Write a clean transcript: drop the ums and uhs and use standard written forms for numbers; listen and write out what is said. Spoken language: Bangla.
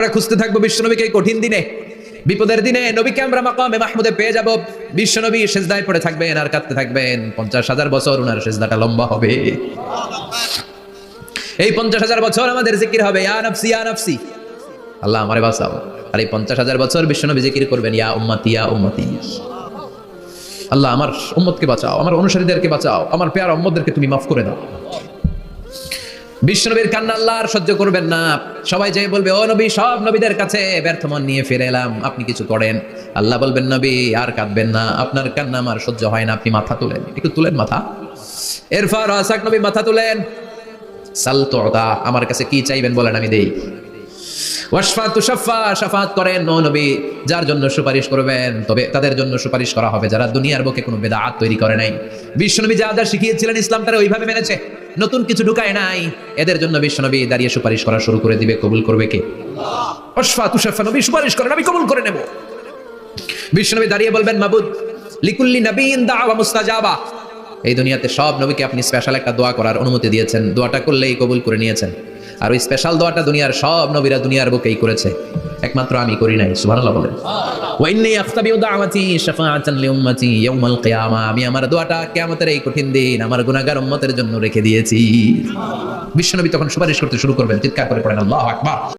আমরা খুঁজতে থাকবো বিশ্বনবীকে এই কঠিন দিনে, বিপদের দিনে নবীকে আমরা মাকামে মাহমুদে পেয়ে যাব। বিশ্বনবী সিজদায় পড়ে থাকবেন আর কাঁদতে থাকবেন। 50,000 বছর ওনার সিজদাটা লম্বা হবে। এই 50,000 বছর আমাদের জিকির হবে, ইয়া নাফসি ইয়া নাফসি, আল্লাহ আমারে বাঁচাও। আর এই 50,000 বছর বিশ্বনবী জিকির করবেন, ইয়া উম্মতি ইয়া উম্মতি, আল্লাহ আমার উম্মতকে বাঁচাও, আমার অনুসারীদেরকে বাঁচাও, আমার প্যারা উম্মতদেরকে তুমি মাফ করে দাও। বিশ্বনবীর কান্না আল্লাহ আর সহ্য করবেন না। সবাই যে বলবে, ও নবী, সব নবীদের কাছে ব্যর্থ মন নিয়ে ফিরে এলাম, আপনি কিছু করেন। আল্লাহ বলবেন, নবী আর কাঁদবেন না, আপনার কান্না আমার সহ্য হয় না, আপনি মাথা তুলেন, একটু তুলেন মাথা। এরফা রাসাক নবী মাথা তুলেন। সাল তুতা, আমার কাছে কি চাইবেন বলেন, আমি দেই। ওয়াশফা তুশাফা, শাফাত করেন ও নবী, যার জন্য সুপারিশ করবেন তবে তাদের জন্য সুপারিশ করা হবে যারা দুনিয়ার বুকে কোনো বেদাত তৈরি করে নাই। বিশ্বনবী যা যা শিখিয়েছিলেন ইসলাম তারা ওইভাবে মেনেছে, নতুন কিছু ঢুকায় নাই। এদের জন্য বিশ্বনবী দাঁড়িয়ে সুপারিশ করা শুরু করে দিবে। কবুল করবে কে? আল্লাহ। ওয়াশফা তুশাফা, নবী সুপারিশ করেন, আমি কবুল করে নেব। বিশ্বনবী দাঁড়িয়ে বলবেন, মাবুদ লিকুল্লি নবিয়্যিন দাওয়া মুস্তাজাবা, এই দুনিয়াতে সব নবীকে আপনি স্পেশাল একটা দোয়া করার অনুমতি দিয়েছেন, দোয়াটা করলেই কবুল করে নিয়েছেন। আর ওই স্পেশাল দোয়াটা দুনিয়ার সব নবীরা দুনিয়ার বুকেই করেছে, একমাত্র আমি করি নাই। সুবহানাল্লাহ বলেন। ওয়া ইন্নী আখতাবিউ দাওয়াতি শাফাআতান লিউম্মতি ইয়াউমাল কিয়ামা, আমি আমার দোয়াটা কিয়ামতের এই কঠিন দিন আমার গুনাহগার উম্মতের জন্য রেখে দিয়েছি। বিশ্বনবী তখন সুপারিশ করতে শুরু করবেন, চিৎকার করে পড়েন আল্লাহু আকবার।